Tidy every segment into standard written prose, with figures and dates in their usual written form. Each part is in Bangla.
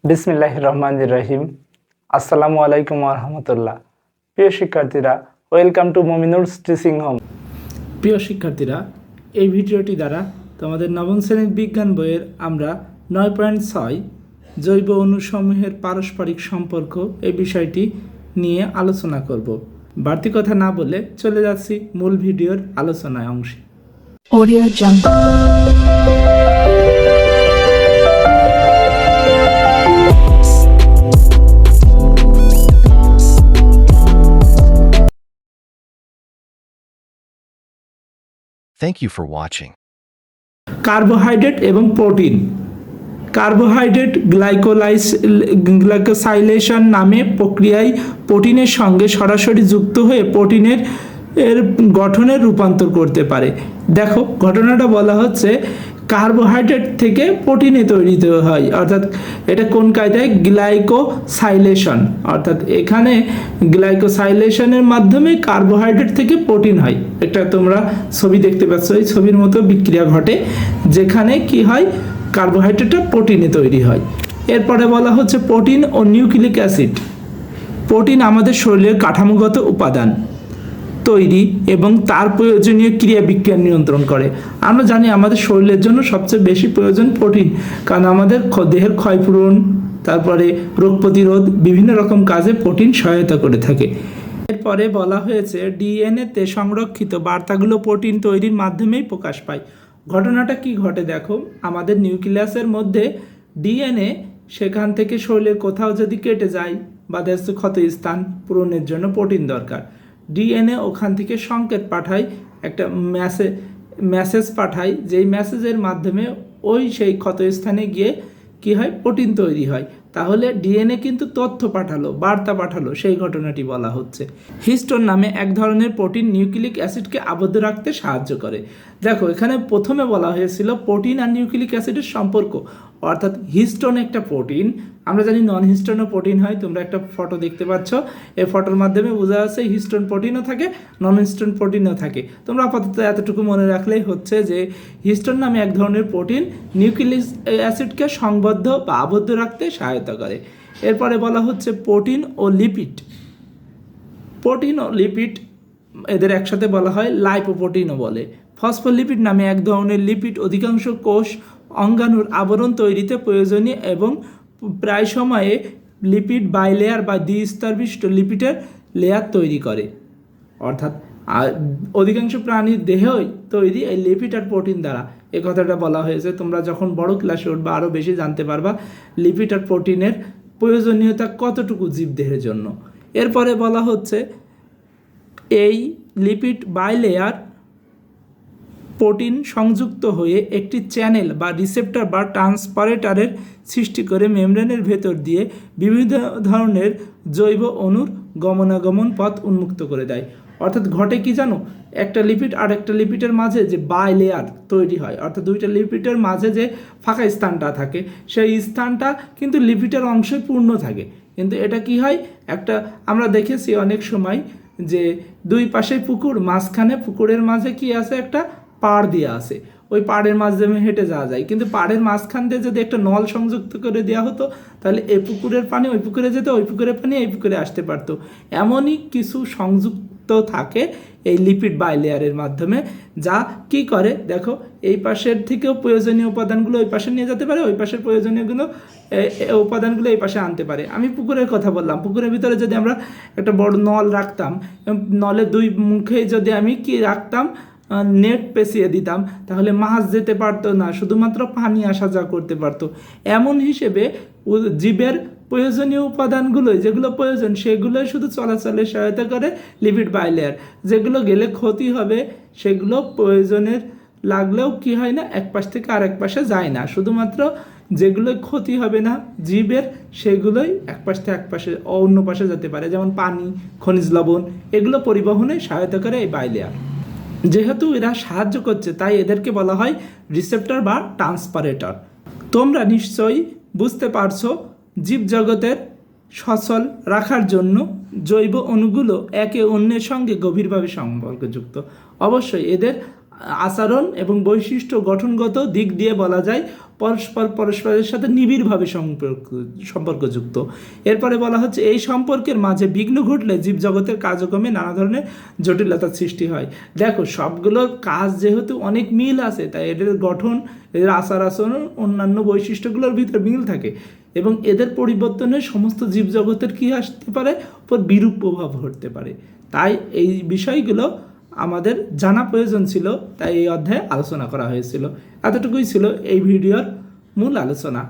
বিসমিল্লাহির রহমানির রহিম। আসসালামু আলাইকুম ওয়া রাহমাতুল্লাহ। প্রিয় শিক্ষার্থীরা, ওয়েলকাম টু মুমিনুরস টিচিং হোম। প্রিয় শিক্ষার্থীরা, এই ভিডিওটি দ্বারা তোমাদের নবম শ্রেণীর বিজ্ঞান বইয়ের আমরা 9.6 জৈব অণুসমূহের পারস্পরিক সম্পর্ক এই বিষয়টি নিয়ে আলোচনা করব। বাড়তি কথা না বলে চলে যাচ্ছি মূল ভিডিওর আলোচনায় অংশে। Audio Jungle. Thank you for watching. Carbohydrate এবং প্রোটিন। কার্বোহাইড্রেট গ্লাইকোসাইলেশন নামে প্রক্রিয়ায় প্রোটিনের সঙ্গে সরাসরি যুক্ত হয়ে প্রোটিনের গঠনের রূপান্তর করতে পারে। দেখো, ঘটনাটা বলা হচ্ছে কার্বোহাইড্রেট থেকে প্রোটিনে তৈরি হয়, অর্থাৎ এটা কোন কায়দায়? গ্লাইকোসাইলেশন। অর্থাৎ এখানে গ্লাইকোসাইলেশনের মাধ্যমে কার্বোহাইড্রেট থেকে প্রোটিন হয়। একটা তোমরা ছবি দেখতে পাচ্ছ, এই ছবির মতো বিক্রিয়া ঘটে যেখানে কি হয়? কার্বোহাইড্রেটটা প্রোটিনে তৈরি হয়। এরপরে বলা হচ্ছে প্রোটিন ও নিউক্লিক অ্যাসিড। প্রোটিন আমাদের শরীরের কাঠামোগত উপাদান তৈরি এবং তার প্রয়োজনীয় ক্রিয়া বিক্রিয়া নিয়ন্ত্রণ করে। আমরা জানি আমাদের শরীরের জন্য সবচেয়ে বেশি প্রয়োজন প্রোটিন, কারণ আমাদের দেহের ক্ষয়পূরণ, তারপরে রোগ প্রতিরোধ, বিভিন্ন রকম কাজে প্রোটিন সহায়তা করে থাকে। এরপরে বলা হয়েছে ডিএনএতে সংরক্ষিত বার্তাগুলো প্রোটিন তৈরির মাধ্যমেই প্রকাশ পায়। ঘটনাটা কি ঘটে দেখো, আমাদের নিউক্লিয়াসের মধ্যে ডিএনএ, সেখান থেকে শরীরের কোথাও যদি কেটে যায় বা দেশ ক্ষত স্থান পূরণের জন্য প্রোটিন দরকার। ডিএনএ ওখান থেকে সংকেত পাঠায়, একটা মেসেজ পাঠায়, যেই মেসেজের মাধ্যমে সেই ক্ষতস্থানে গিয়ে কি হয়? প্রোটিন তৈরি হয়। তাহলে ডিএনএ কিন্তু তথ্য পাঠালো, বার্তা পাঠালো, সেই ঘটনাটি বলা হচ্ছে। হিস্টোন নামে এক ধরনের প্রোটিন নিউক্লিক অ্যাসিডকে আবদ্ধ রাখতে সাহায্য করে। দেখো, এখানে প্রথমে বলা হয়েছিল প্রোটিন আর নিউক্লিক অ্যাসিডের সম্পর্ক, অর্থাৎ হিস্টোন একটা প্রোটিন। আমরা জানি নন হিস্টোনও প্রোটিন হয়। তোমরা একটা ফটো দেখতে পাচ্ছ, এই ফটোর মাধ্যমে বোঝা যাচ্ছে হিস্টোন প্রোটিনও থাকে, নন হিস্টোন প্রোটিনও থাকে। তোমরা আপাতত এতটুকু মনে রাখলেই হচ্ছে যে হিস্টোন নামে এক ধরনের প্রোটিন নিউক্লিক অ্যাসিডকে সংবদ্ধ বা আবদ্ধ রাখতে সহায়তা করে। এরপরে বলা হচ্ছে প্রোটিন ও লিপিড। প্রোটিন ও লিপিড এদের একসাথে বলা হয় লাইপোপ্রোটিনও বলে। ফসফোলিপিড নামে এক ধরনের লিপিড অধিকাংশ কোষ অঙ্গাণুর আবরণ তৈরিতে প্রয়োজনীয় এবং প্রায় সময়ে লিপিড বাইলেয়ার বা দ্বিস্তরবিশিষ্ট লিপিডের লেয়ার তৈরি করে। অর্থাৎ অধিকাংশ প্রাণীর দেহই তৈরি এই লিপিড আর প্রোটিন দ্বারা। এ কথাটা বলা হয়েছে। তোমরা যখন বড় ক্লাসে উঠবা আরও বেশি জানতে পারবা লিপিড আর প্রোটিনের প্রয়োজনীয়তা কতটুকু জীবদেহের জন্য। এরপরে বলা হচ্ছে এই লিপিড বাইলেয়ার প্রোটিন সংযুক্ত হয়ে একটি চ্যানেল বা রিসেপ্টর বা ট্রান্সপারেটারের সৃষ্টি করে মেমব্রেনের ভেতর দিয়ে বিভিন্ন ধরনের জৈব অণুর গমনাগমন পথ উন্মুক্ত করে দেয়। অর্থাৎ ঘটে কি জানো, একটা লিপিড আর একটা লিপিডের মাঝে যে বাইলেয়ার তৈরি হয়, অর্থাৎ দুইটা লিপিডের মাঝে যে ফাঁকা স্থানটা থাকে, সেই স্থানটা কিন্তু লিপিডের অংশে পূর্ণ থাকে। কিন্তু এটা কি হয়, একটা আমরা দেখেছি অনেক সময় যে দুই পাশে পুকুর, মাঝখানে পুকুরের মাঝে কি আছে? একটা পাড় দিয়ে আছে। ওই পাড়ের মাধ্যমে হেঁটে যাওয়া যায়, কিন্তু পাড়ের মাঝখান দিয়ে যদি একটা নল সংযুক্ত করে দেওয়া হতো, তাহলে এই পুকুরের পানি ওই পুকুরে যেত, ওই পুকুরের পানি এই পুকুরে আসতে পারতো। এমনই কিছু সংযুক্ত থাকে এই লিপিড বাইলেয়ারের মাধ্যমে, যা কি করে দেখো, এই পাশের থেকেও প্রয়োজনীয় উপাদানগুলো ওই পাশে নিয়ে যেতে পারে, ওই পাশের প্রয়োজনীয়গুলো উপাদানগুলো এই পাশে আনতে পারে। আমি পুকুরের কথা বললাম, পুকুরের ভিতরে যদি আমরা একটা বড় নল রাখতাম, নলের দুই মুখে যদি আমি কি রাখতাম? নেট পেঁচিয়ে দিতাম, তাহলে মাছ যেতে পারতো না, শুধুমাত্র পানি আসা যাওয়া করতে পারতো। এমন হিসেবে জীবের প্রয়োজনীয় উপাদানগুলো যেগুলো প্রয়োজন সেগুলোই শুধু চলাচলে সহায়তা করে লিপিড বাইলেয়ার। যেগুলো গেলে ক্ষতি হবে সেগুলো প্রয়োজনের লাগলেও কি হয় না, এক পাশ থেকে আরেক পাশে যায় না। শুধুমাত্র যেগুলো ক্ষতি হবে না জীবের, সেগুলোই এক পাশ থেকে এক পাশে অন্য পাশে যেতে পারে, যেমন পানি, খনিজ লবণ, এগুলো পরিবহনে সহায়তা করে এই বাইলেয়ার। যেহেতু এরা সাহায্য করছে তাই এদেরকে বলা হয় রিসেপ্টর বা ট্রান্সপারেটর। তোমরা নিশ্চয়ই বুঝতে পারছো জীবজগতের সচল রাখার জন্য জৈব অণুগুলো একে অন্যের সঙ্গে গভীরভাবে সম্পর্কযুক্ত। অবশ্যই এদের আচরণ এবং বৈশিষ্ট্য গঠনগত দিক দিয়ে বলা যায় পরস্পরের সাথে নিবিড়ভাবে সম্পর্কযুক্ত। এরপরে বলা হচ্ছে এই সম্পর্কের মাঝে বিঘ্ন ঘটলে জীবজগতের কার্যক্রমে নানা ধরনের জটিলতার সৃষ্টি হয়। দেখো, সবগুলোর কাজ যেহেতু অনেক মিল আছে, তাই এদের গঠন, এদের আচার আচরণ, অন্যান্য বৈশিষ্ট্যগুলোর ভিতরে মিল থাকে এবং এদের পরিবর্তনে সমস্ত জীবজগতের কী আসতে পারে, উপর বিরূপ প্রভাব ঘটতে পারে। তাই এই বিষয়গুলো আমাদের জানা প্রয়োজন ছিল, তাই এই অধ্যায়ে আলোচনা করা হয়েছিল। এতটুকুই ছিল এই ভিডিওর মূল আলোচনা।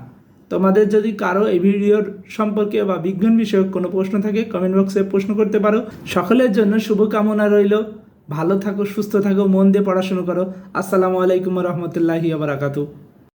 তোমাদের যদি কারো এই ভিডিওর সম্পর্কে বা বিজ্ঞান বিষয়ক কোনো প্রশ্ন থাকে, কমেন্ট বক্সে প্রশ্ন করতে পারো। সকলের জন্য শুভকামনা রইল। ভালো থাকো, সুস্থ থাকো, মন দিয়ে পড়াশুনো করো। আসসালামু আলাইকুম রহমতুল্লাহি ওয়া বারাকাতুহু।